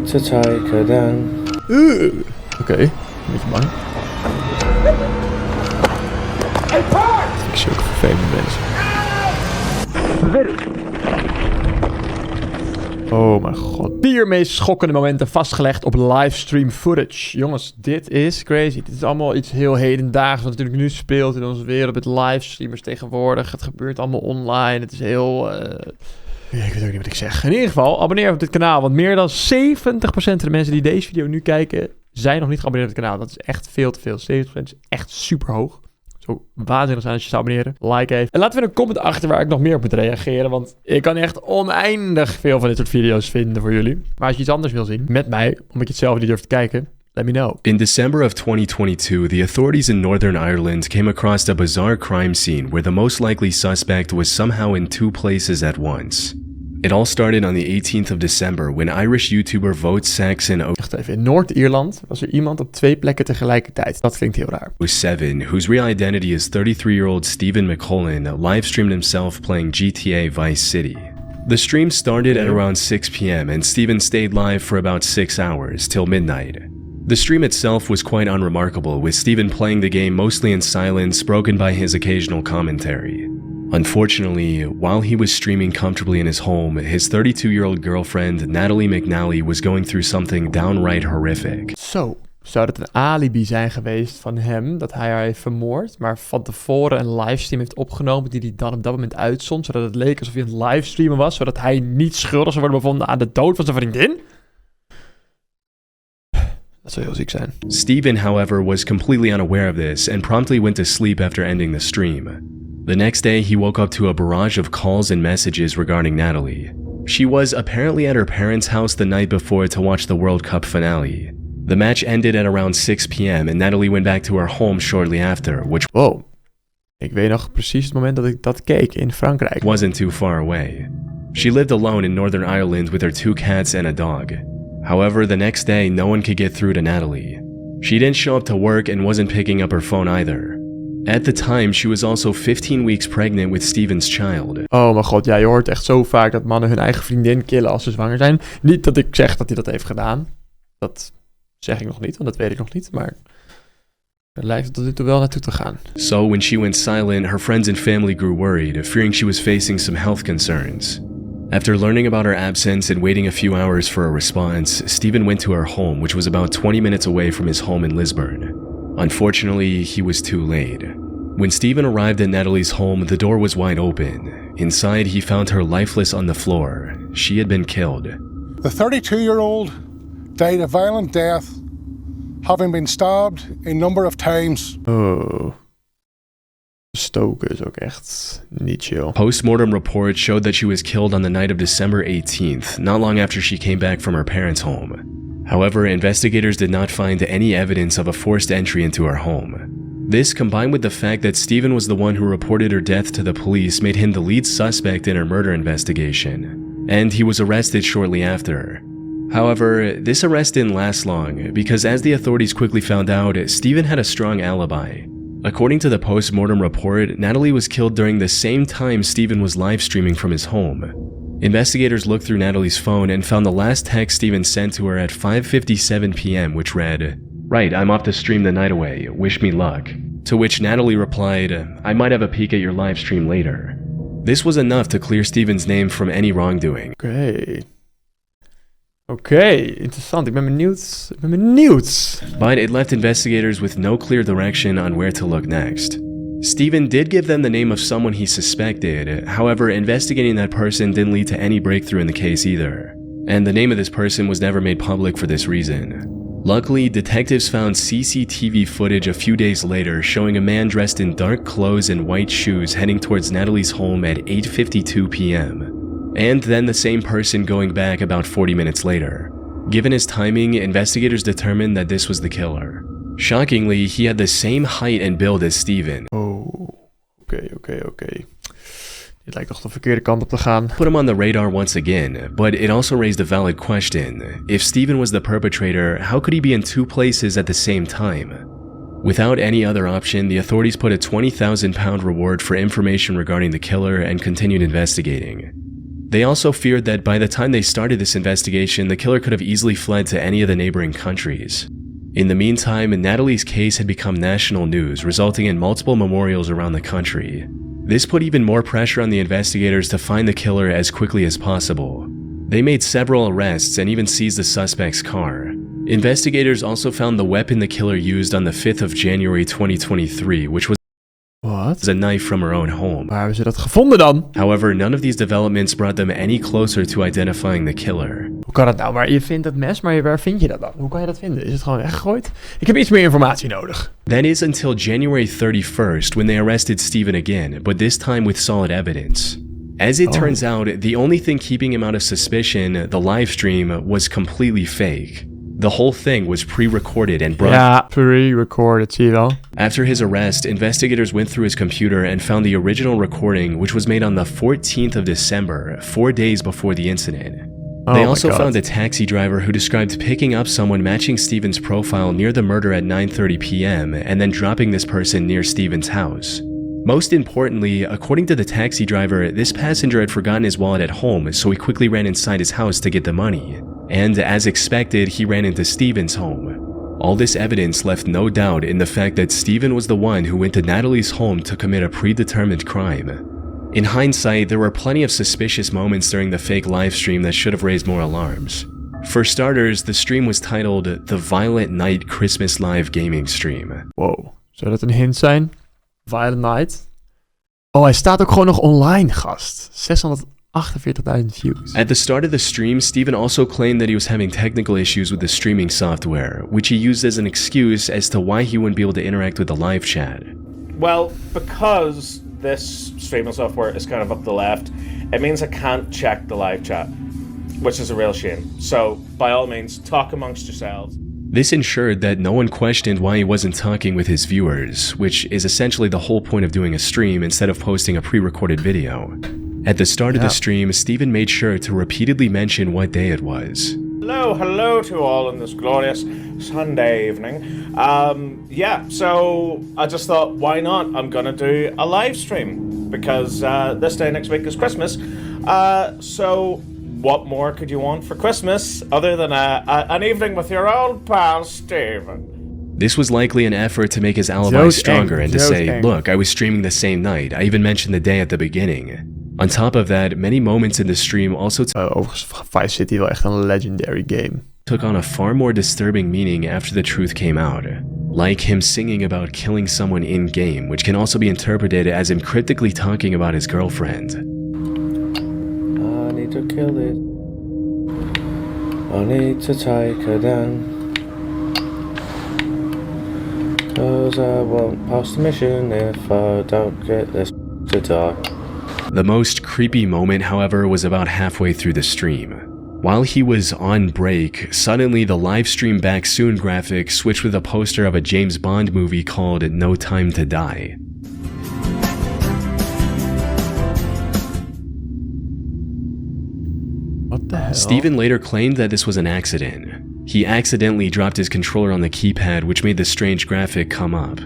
Schokkenkeden. Oké, een beetje bang. Ik zie ook vervelende mensen. Oh mijn god. 4 meest schokkende momenten vastgelegd op livestream footage. Jongens, dit is crazy. Dit is allemaal iets heel hedendaags wat natuurlijk nu speelt in onze wereld met livestreamers tegenwoordig. Het gebeurt allemaal online. Het is heel... Ik weet ook niet wat ik zeg. In ieder geval, abonneer op dit kanaal. Want meer dan 70% van de mensen die deze video nu kijken, zijn nog niet geabonneerd op het kanaal. Dat is echt veel te veel. 70% is echt super hoog. Zo waanzinnig zijn als je zou abonneren. Like even. En laten we een comment achter waar ik nog meer op moet reageren. Want ik kan echt oneindig veel van dit soort video's vinden voor jullie. Maar als je iets anders wil zien met mij, omdat je het zelf niet durft te kijken, let me know. In December of 2022, the authorities in Northern Ireland came across a bizarre crime scene where the most likely suspect was somehow in 2 places at once. It all started on the 18th of December when Irish YouTuber Vote Saxon Wacht even, in Noord-Ierland was er iemand op 2 plekken tegelijkertijd. Dat klinkt heel raar. 07, whose real identity is 33-year-old Stephen McCullen, livestreamed himself playing GTA Vice City. The stream started at around 6 p.m. and Stephen stayed live for about 6 hours, till midnight. The stream itself was quite unremarkable, with Stephen playing the game mostly in silence, broken by his occasional commentary. Unfortunately, while he was streaming comfortably in his home, his 32-year-old girlfriend, Natalie McNally, was going through something downright horrific. Zo, zou dat een alibi zijn geweest van hem, dat hij haar heeft vermoord, maar van tevoren een livestream heeft opgenomen die hij dan op dat moment uitzond, zodat het leek alsof hij een livestreamer was, zodat hij niet schuldig zou worden bevonden aan de dood van zijn vriendin? Dat zou heel ziek zijn. Stephen, however, was completely unaware of this and promptly went to sleep after ending the stream. The next day, he woke up to a barrage of calls and messages regarding Natalie. She was apparently at her parents' house the night before to watch the World Cup finale. The match ended at around 6 p.m. and Natalie went back to her home shortly after, which ik weet nog precies het moment dat ik dat keek in Frankrijk. Wasn't too far away. She lived alone in Northern Ireland with her 2 cats and a dog. However, the next day, no one could get through to Natalie. She didn't show up to work and wasn't picking up her phone either. At the time, she was also 15 weeks pregnant with Stephen's child. Oh mijn god, ja, je hoort echt zo vaak dat mannen hun eigen vriendin killen als ze zwanger zijn. Niet dat ik zeg dat hij dat heeft gedaan. Dat zeg ik nog niet, want dat weet ik nog niet, maar er lijkt het tot nu toe wel naartoe te gaan. So when she went silent, her friends and family grew worried, fearing she was facing some health concerns. After learning about her absence and waiting a few hours for a response, Stephen went to her home, which was about 20 minutes away from his home in Lisburn. Unfortunately, he was too late. When Stephen arrived at Natalie's home, the door was wide open. Inside, he found her lifeless on the floor. She had been killed. The 32-year-old died a violent death, having been stabbed a number of times. Oh. Stoken is ook echt niet chill. Post-mortem reports showed that she was killed on the night of December 18th, not long after she came back from her parents' home. However, investigators did not find any evidence of a forced entry into her home. This, combined with the fact that Stephen was the one who reported her death to the police, made him the lead suspect in her murder investigation, and he was arrested shortly after. However, this arrest didn't last long, because as the authorities quickly found out, Stephen had a strong alibi. According to the post-mortem report, Natalie was killed during the same time Stephen was live streaming from his home. Investigators looked through Natalie's phone and found the last text Stephen sent to her at 5:57 p.m., which read, "Right, I'm off to stream the night away. Wish me luck." To which Natalie replied, "I might have a peek at your live stream later." This was enough to clear Stephen's name from any wrongdoing. Oké, interessant. Ik ben benieuwd. But it left investigators with no clear direction on where to look next. Stephen did give them the name of someone he suspected. However, investigating that person didn't lead to any breakthrough in the case either. And the name of this person was never made public for this reason. Luckily, detectives found CCTV footage a few days later showing a man dressed in dark clothes and white shoes heading towards Natalie's home at 8:52 p.m. And then the same person going back about 40 minutes later. Given his timing, investigators determined that this was the killer. Shockingly, he had the same height and build as Stephen. Oké. Dit lijkt toch de verkeerde kant op te gaan. Put him on the radar once again, but it also raised a valid question. If Stephen was the perpetrator, how could he be in 2 places at the same time? Without any other option, the authorities put a £20,000 reward for information regarding the killer and continued investigating. They also feared that by the time they started this investigation, the killer could have easily fled to any of the neighboring countries. In the meantime, Natalie's case had become national news, resulting in multiple memorials around the country. This put even more pressure on the investigators to find the killer as quickly as possible. They made several arrests and even seized the suspect's car. Investigators also found the weapon the killer used on the 5th of January 2023, which was a knife from her own home. Waar hebben ze dat gevonden dan? However, none of these developments brought them any closer to identifying the killer. Hoe kan dat nou? Maar je vindt dat mes, maar waar vind je dat dan? Hoe kan je dat vinden? Is het gewoon weggegooid? Ik heb iets meer informatie nodig. That is until January 31st when they arrested Steven again, but this time with solid evidence. As it turns out, the only thing keeping him out of suspicion, the livestream, was completely fake. The whole thing was pre-recorded and brought... Ja, pre-recorded, zie je wel. After his arrest, investigators went through his computer and found the original recording, which was made on the 14th of December, 4 days before the incident. They also found a taxi driver who described picking up someone matching Steven's profile near the murder at 9:30 p.m. and then dropping this person near Steven's house. Most importantly, according to the taxi driver, this passenger had forgotten his wallet at home, so he quickly ran inside his house to get the money. And as expected, he ran into Steven's home. All this evidence left no doubt in the fact that Steven was the one who went to Natalie's home to commit a predetermined crime. In hindsight, there were plenty of suspicious moments during the fake livestream that should have raised more alarms. For starters, the stream was titled The Violent Night Christmas Live Gaming Stream. Wow, zou dat een hint zijn? Violent Night? Oh, hij staat ook gewoon nog online, gast. 648.000 views. At the start of the stream, Steven also claimed that he was having technical issues with the streaming software, which he used as an excuse as to why he wouldn't be able to interact with the live chat. Well, because this streaming software is kind of up the left, it means I can't check the live chat, which is a real shame. So, by all means, talk amongst yourselves. This ensured that no one questioned why he wasn't talking with his viewers, which is essentially the whole point of doing a stream instead of posting a pre-recorded video. At the start of the stream, Steven made sure to repeatedly mention what day it was. Hello to all on this glorious Sunday evening. So I just thought, why not? I'm gonna do a live stream because this day next week is Christmas. So what more could you want for Christmas other than an evening with your old pal Steven? This was likely an effort to make his alibi stronger and to say, look, I was streaming the same night. I even mentioned the day at the beginning. On top of that, many moments in the stream also overigens, Vice City wel echt een legendary game. Took on a far more disturbing meaning after the truth came out. Like him singing about killing someone in-game, which can also be interpreted as him cryptically talking about his girlfriend. I need to kill it. I need to take her down. 'Cause I won't pass the mission if I don't get this to die. The most creepy moment, however, was about halfway through the stream. While he was on break, suddenly the live stream back soon graphic switched with a poster of a James Bond movie called No Time to Die. What the hell? Steven later claimed that this was an accident. He accidentally dropped his controller on the keypad, which made the strange graphic come up.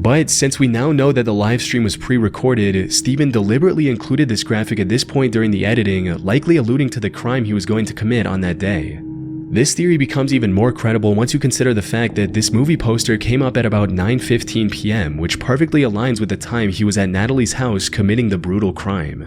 But since we now know that the live stream was pre-recorded, Steven deliberately included this graphic at this point during the editing, likely alluding to the crime he was going to commit on that day. This theory becomes even more credible once you consider the fact that this movie poster came up at about 9:15 p.m., which perfectly aligns with the time he was at Natalie's house committing the brutal crime.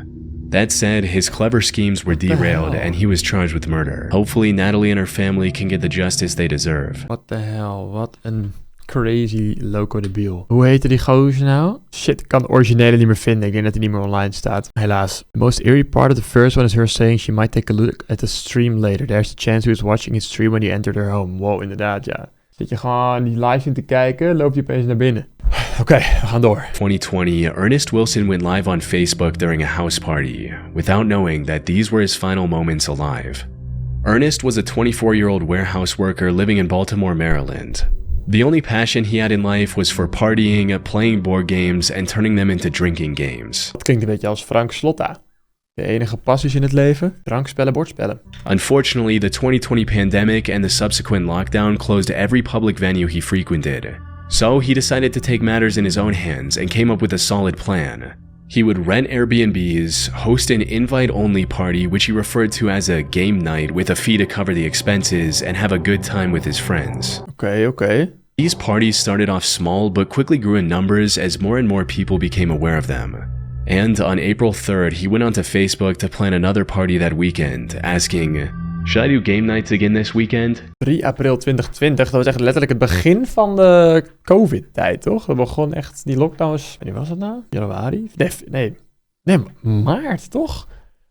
That said, his clever schemes were derailed and he was charged with murder. Hopefully Natalie and her family can get the justice they deserve. What the hell? Wat een crazy loco debiel. Hoe heette die gozer nou? Shit, ik kan de originele niet meer vinden. Ik denk dat hij niet meer online staat. Helaas. The most eerie part of the first one is her saying she might take a look at the stream later. There's the chance he was watching his stream when he entered her home. Wow, inderdaad, ja. Zit je gewoon die live in te kijken, loopt je opeens naar binnen. Oké, we gaan door. 2020, Ernest Wilson went live on Facebook during a house party, without knowing that these were his final moments alive. Ernest was a 24-year-old warehouse worker living in Baltimore, Maryland. The only passion he had in life was for partying, playing board games, and turning them into drinking games. Dat klinkt een beetje als Frank Slotta. De enige passies in het leven? Drankspellen, bordspellen. Unfortunately, the 2020 pandemic and the subsequent lockdown closed every public venue he frequented. So he decided to take matters in his own hands and came up with a solid plan. He would rent Airbnbs, host an invite-only party which he referred to as a game night with a fee to cover the expenses, and have a good time with his friends. Oké. These parties started off small but quickly grew in numbers as more and more people became aware of them. And on April 3rd, he went onto Facebook to plan another party that weekend, asking, "Should I do game nights again this weekend?" 3 april 2020, dat was echt letterlijk het begin van de COVID-tijd, toch? Dat begon echt, die lockdown was, wanneer was dat nou? Januari? Nee, maart, toch?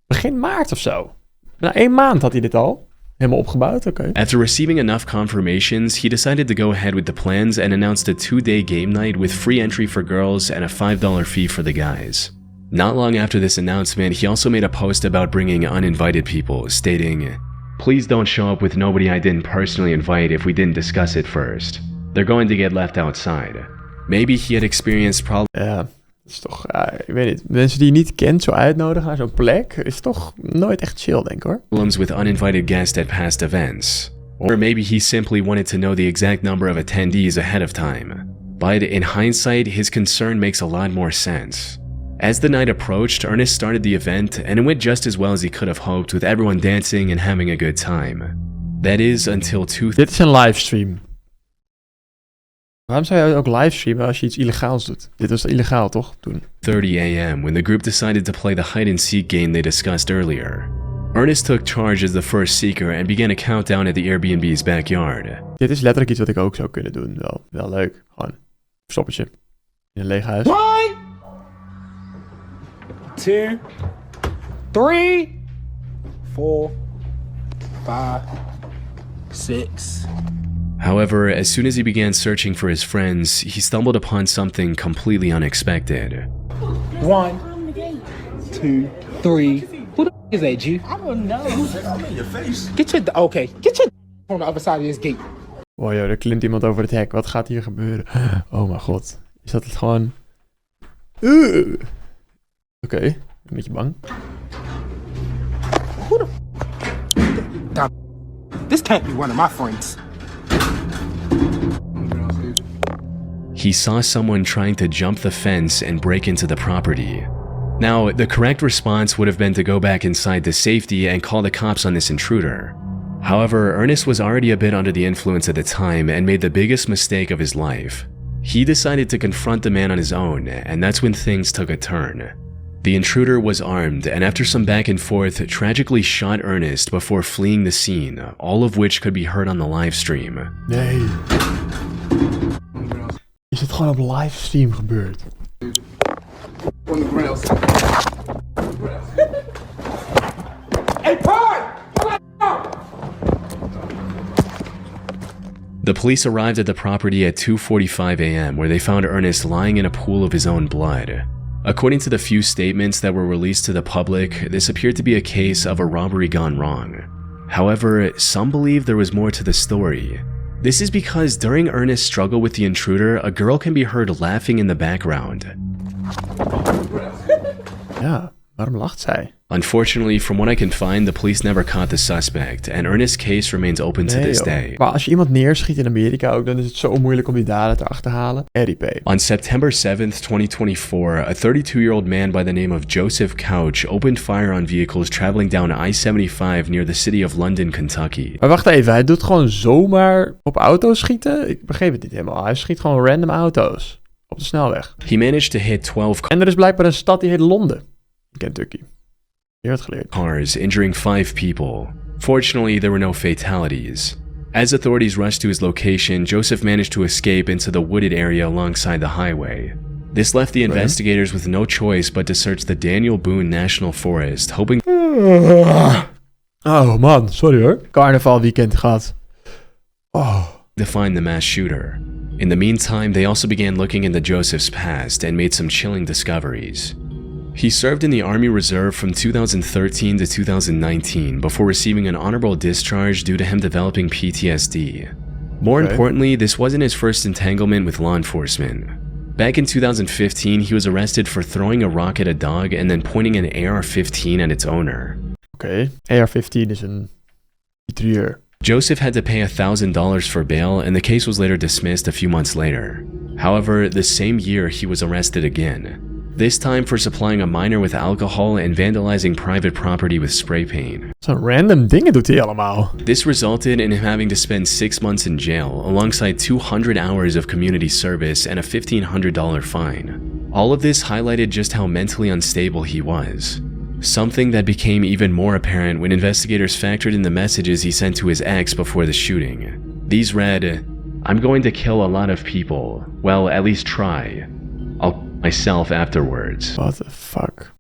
Begin maart of zo. Na 1 maand had hij dit al. Helemaal opgebouwd, oké. After receiving enough confirmations, he decided to go ahead with the plans and announced a 2-day game night with free entry for girls and a $5 fee for the guys. Not long after this announcement, he also made a post about bringing uninvited people, stating, "Please don't show up with nobody I didn't personally invite if we didn't discuss it first. They're going to get left outside." Maybe he had experienced problems. Ja, dat is toch, ik weet niet. Mensen die je niet kent zo uitnodigen naar zo'n plek, is toch nooit echt chill, denk ik hoor. With uninvited guests at past events. Or maybe he simply wanted to know the exact number of attendees ahead of time. But in hindsight, his concern makes a lot more sense. As the night approached, Ernest started the event, and it went just as well as he could have hoped, with everyone dancing and having a good time. That is until Dit is een livestream. Waarom zou je ook livestreamen als je iets illegaals doet? Dit was illegaal, toch? Toen. 2:30 a.m. when the group decided to play the hide-and-seek game they discussed earlier. Ernest took charge as the first seeker and began a countdown at the Airbnb's backyard. Dit is letterlijk iets wat ik ook zou kunnen doen. Wel leuk. Gewoon verstoppertje. In een leeg huis. 1, 2, 3, 4, 5, 6. However, as soon as he began searching for his friends, he stumbled upon something completely unexpected. 1, 2, 3. Who the is that, G? I don't know. I'm in your face. Get your on the other side of this gate. Wow, joh, er klimt iemand over het hek. Wat gaat hier gebeuren? Oh mijn god. Is dat het gewoon... Oké, een beetje bang. Who the? This can't be one of my friends. He saw someone trying to jump the fence and break into the property. Now, the correct response would have been to go back inside to safety and call the cops on this intruder. However, Ernest was already a bit under the influence at the time and made the biggest mistake of his life. He decided to confront the man on his own, and that's when things took a turn. The intruder was armed, and after some back and forth, tragically shot Ernest before fleeing the scene, all of which could be heard on the livestream. Nee. Is het gewoon op livestream gebeurd? On the ground. Hey, Pard! The police arrived at the property at 2:45 a.m. where they found Ernest lying in a pool of his own blood. According to the few statements that were released to the public, this appeared to be a case of a robbery gone wrong. However, some believe there was more to the story. This is because during Ernest's struggle with the intruder, a girl can be heard laughing in the background. Ja, waarom lacht zij? Unfortunately, from what I can find, the police never caught the suspect, and Ernest's case remains open to this day. Maar als je iemand neerschiet in Amerika ook, dan is het zo moeilijk om die dader te achterhalen. RIP. On September 7th, 2024, a 32-year-old man by the name of Joseph Couch opened fire on vehicles traveling down I-75 near the city of London, Kentucky. Maar wacht even, hij doet gewoon zomaar op auto's schieten? Ik begreep het niet helemaal. Hij schiet gewoon random auto's op de snelweg. He managed to hit 12 En er is blijkbaar een stad die heet Londen, Kentucky. Je hebt geleerd. cars, injuring 5 people. Fortunately, there were no fatalities. As authorities rushed to his location, Joseph managed to escape into the wooded area alongside the highway. This left the investigators with no choice but to search the Daniel Boone National Forest, hoping Oh man, sorry hoor. Carnaval weekend gehad. to find the mass shooter. In the meantime, they also began looking into Joseph's past and made some chilling discoveries. He served in the Army Reserve from 2013 to 2019 before receiving an honorable discharge due to him developing PTSD. More importantly, this wasn't his first entanglement with law enforcement. Back in 2015, he was arrested for throwing a rock at a dog and then pointing an AR-15 at its owner. Oké, AR-15 is een mitrailleur. Joseph had to pay $1,000 for bail, and the case was later dismissed a few months later. However, the same year he was arrested again. this time for supplying a minor with alcohol and vandalizing private property with spray paint. Zo'n random dingen doet hij allemaal. This resulted in him having to spend 6 months in jail, alongside 200 hours of community service and a $1,500 fine. All of this highlighted just how mentally unstable he was. Something that became even more apparent when investigators factored in the messages he sent to his ex before the shooting. These read, "I'm going to kill a lot of people. Well, at least try. I'll kill myself afterwards." What the fuck?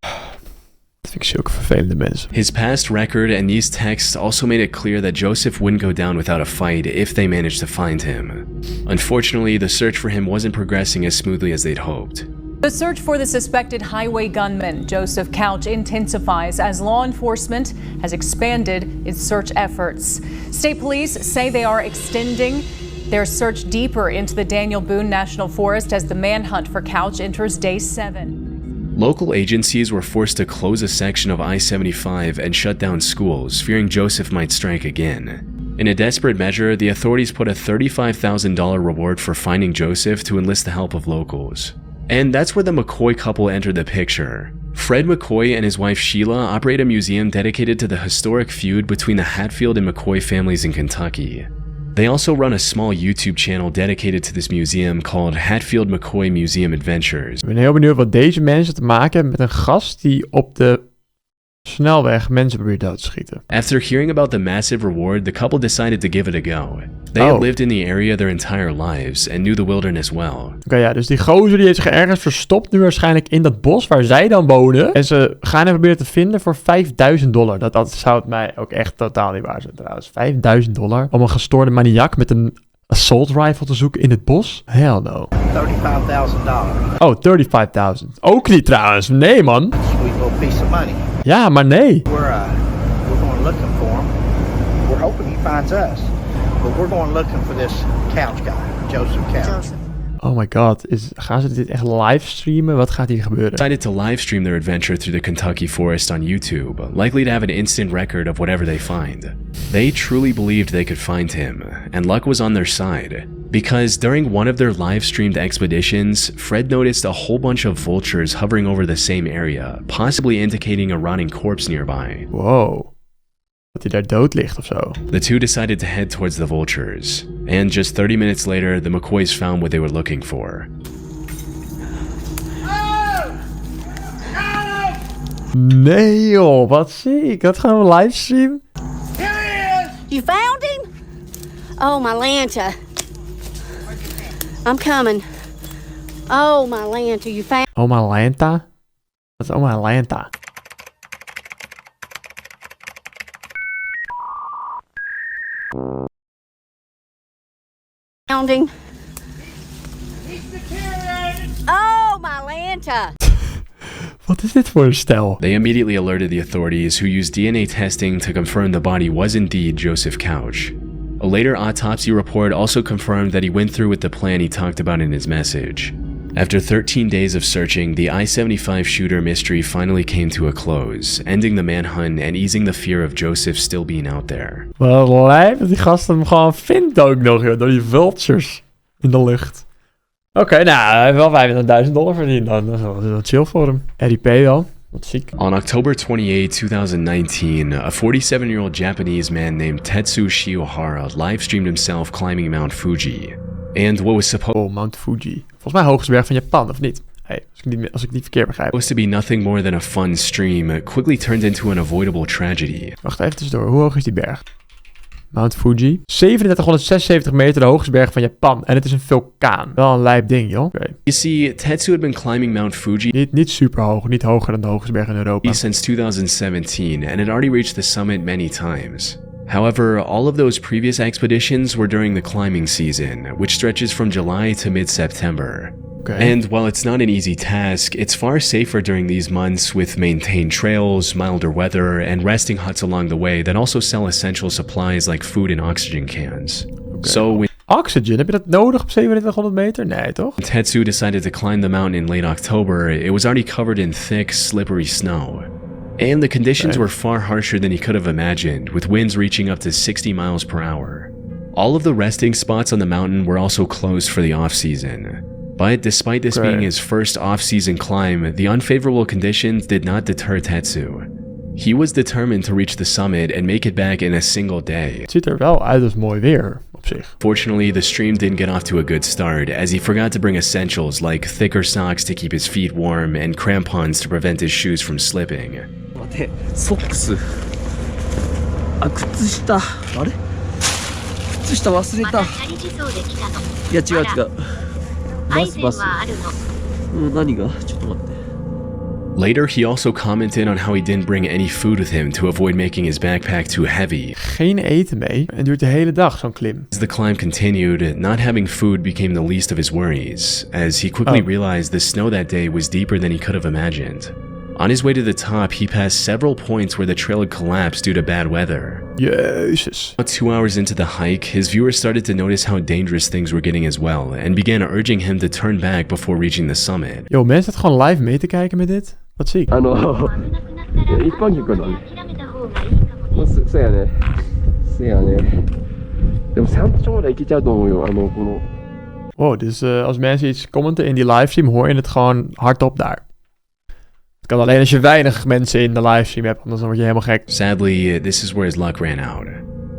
Dat vind ik zulke vervelende mensen. His past record and these texts also made it clear that Joseph wouldn't go down without a fight if they managed to find him. Unfortunately, the search for him wasn't progressing as smoothly as they'd hoped. The search for the suspected highway gunman, Joseph Couch, intensifies as law enforcement has expanded its search efforts. State police say they are extending their search deeper into the Daniel Boone National Forest as the manhunt for Couch enters day 7. Local agencies were forced to close a section of I-75 and shut down schools, fearing Joseph might strike again. In a desperate measure, the authorities put a $35,000 reward for finding Joseph to enlist the help of locals. And that's where the McCoy couple entered the picture. Fred McCoy and his wife Sheila operate a museum dedicated to the historic feud between the Hatfield and McCoy families in Kentucky. They also run a small YouTube channel dedicated to this museum called Hatfield McCoy Museum Adventures. Ik ben heel benieuwd wat deze mensen te maken hebben met een gast die op de snelweg mensen probeert dood te schieten. After hearing about the massive reward, the couple decided to give it a go. They had lived in the area their entire lives and knew the wilderness well. Oké, ja, dus die gozer die heeft zich ergens verstopt nu waarschijnlijk in dat bos waar zij dan wonen. En ze gaan hem proberen te vinden voor $5.000. Dat zou het mij ook echt totaal niet waar zijn trouwens. $5.000 om een gestoorde maniak met een assault rifle te zoeken in het bos? Hell no. $35,000. Oh, $35,000. Ook niet trouwens. Nee, man. Sweet little piece of money. Ja, maar nee. We're going looking for him. We're hoping he finds us. But we're going looking for this Couch guy, Joseph Couch. Oh my god, gaan ze dit echt livestreamen? Wat gaat hier gebeuren? Decided to livestream their adventure through the Kentucky forest on YouTube, likely to have an instant record of whatever they find. They truly believed they could find him, and luck was on their side. Because during one of their live-streamed expeditions, Fred noticed a whole bunch of vultures hovering over the same area, possibly indicating a rotting corpse nearby. Wow. Dat hij daar dood ligt of zo. The two decided to head towards the vultures, and just 30 minutes later, the McCoys found what they were looking for. Nee joh, wat zie ik? Dat gaan we livestream? You found him? Oh, my Lanta. I'm coming. Oh, my Lanta, you found... Oh, my Lanta? Wat is oh, my Lanta? Found him. Oh, my Lanta. Wat is dit voor een stel? They immediately alerted the authorities, who used DNA testing to confirm the body was indeed Joseph Couch. A later autopsy report also confirmed that he went through with the plan he talked about in his message. After 13 days of searching, the I-75 shooter mystery finally came to a close, ending the manhunt and easing the fear of Joseph still being out there. Wat lijp dat die gast hem gewoon vindt ook nog, joh, door die vultures in de lucht. Oké, nou, hij heeft wel $25,000 verdiend dan. Dat is wel chill voor hem. RIP wel. Wat ziek. On October 28, 2019, a 47-year-old Japanese man named Tetsu Shiohara livestreamed himself climbing Mount Fuji. And what was supposed... Oh, Mount Fuji. Volgens mij hoogste berg van Japan, of niet? Hey, als ik niet verkeerd begrijp. Supposed to be nothing more than a fun stream, quickly turned into an avoidable tragedy. Wacht even tussendoor. Hoe hoog is die berg? Mount Fuji. 3776 meter, de hoogste berg van Japan. En het is een vulkaan. Wel een lijp ding, joh. Okay. You see, Tetsu had been climbing Mount Fuji... Niet super hoog, niet hoger dan de hoogste berg in Europa. ...since 2017, and had already reached the summit many times. However, all of those previous expeditions were during the climbing season, which stretches from July to mid-September. Okay. And while it's not an easy task, it's far safer during these months with maintained trails, milder weather, and resting huts along the way that also sell essential supplies like food and oxygen cans. Okay. So when Oxygen, heb je dat nodig op 3700 meter? Nee, toch? Tetsu decided to climb the mountain in late October, it was already covered in thick, slippery snow. And the conditions were far harsher than he could have imagined, with winds reaching up to 60 miles per hour. All of the resting spots on the mountain were also closed for the off-season. But despite this being his first off-season climb, the unfavorable conditions did not deter Tetsu. He was determined to reach the summit and make it back in a single day. Het ziet er wel uit als mooi weer, op zich. Fortunately, the stream didn't get off to a good start, as he forgot to bring essentials like thicker socks to keep his feet warm and crampons to prevent his shoes from slipping. 待て、ソックス。あ、靴下。あれ？靴下忘れた。いや違う違う。バス。何が？ちょっと待って。Later, he also commented on how he didn't bring any food with him to avoid making his backpack too heavy. Geen eten mee en duurt de hele dag zo'n klim. As the climb continued, not having food became the least of his worries, as he quickly realized the snow that day was deeper than he could have imagined. On his way to the top, he passed several points where the trail had collapsed due to bad weather. Jezus. About 2 hours into the hike, his viewers started to notice how dangerous things were getting as well, and began urging him to turn back before reaching the summit. Yo, mensen het gewoon live mee te kijken met dit? Wat ziek. 一般客なの。そうやね。そうやね。でも山頂まで行けちゃうと思うよ。この。Wow, dus als mensen iets commenten in die livestream, hoor je het gewoon hardop daar. Het kan alleen als je weinig mensen in de livestream hebt, anders dan word je helemaal gek. Sadly, this is where his luck ran out.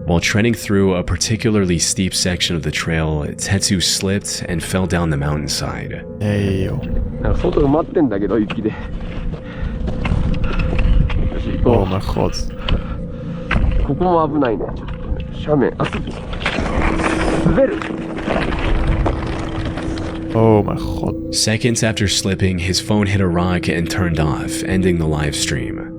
While treading through a particularly steep section of the trail, Tetsu slipped and fell down the mountainside. Nee, joh. 外埋まってんだけど雪で。Oh mijn god. ここも危ないね。ちょっと斜面。滑る。Oh my god. Seconds after slipping, his phone hit a rock and turned off, ending the live stream.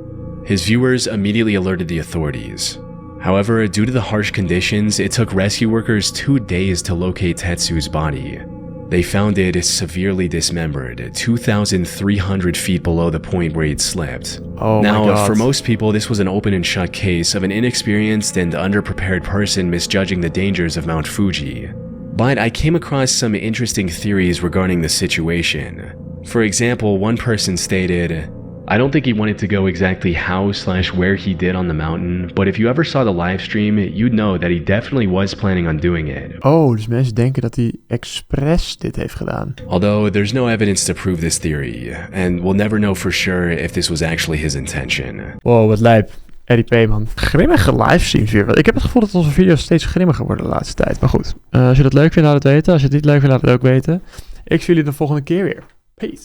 His viewers immediately alerted the authorities. However, due to the harsh conditions, it took rescue workers 2 days to locate Tetsu's body. They found it severely dismembered, 2,300 feet below the point where he'd slipped. Oh now, my God. for most people, this was an open and shut case of an inexperienced and underprepared person misjudging the dangers of Mount Fuji. But I came across some interesting theories regarding the situation. For example, one person stated, I don't think he wanted to go exactly how/where he did on the mountain, but if you ever saw the livestream, you'd know that he definitely was planning on doing it. Oh, dus mensen denken dat hij expres dit heeft gedaan. Although there's no evidence to prove this theory, and we'll never know for sure if this was actually his intention. Wow, wat lijp. RIP, man. Grimmige livestreams weer. Ik heb het gevoel dat onze video's steeds grimmiger worden de laatste tijd. Maar goed, als je dat leuk vindt, laat het weten. Als je het niet leuk vindt, laat het ook weten. Ik zie jullie de volgende keer weer. Peace.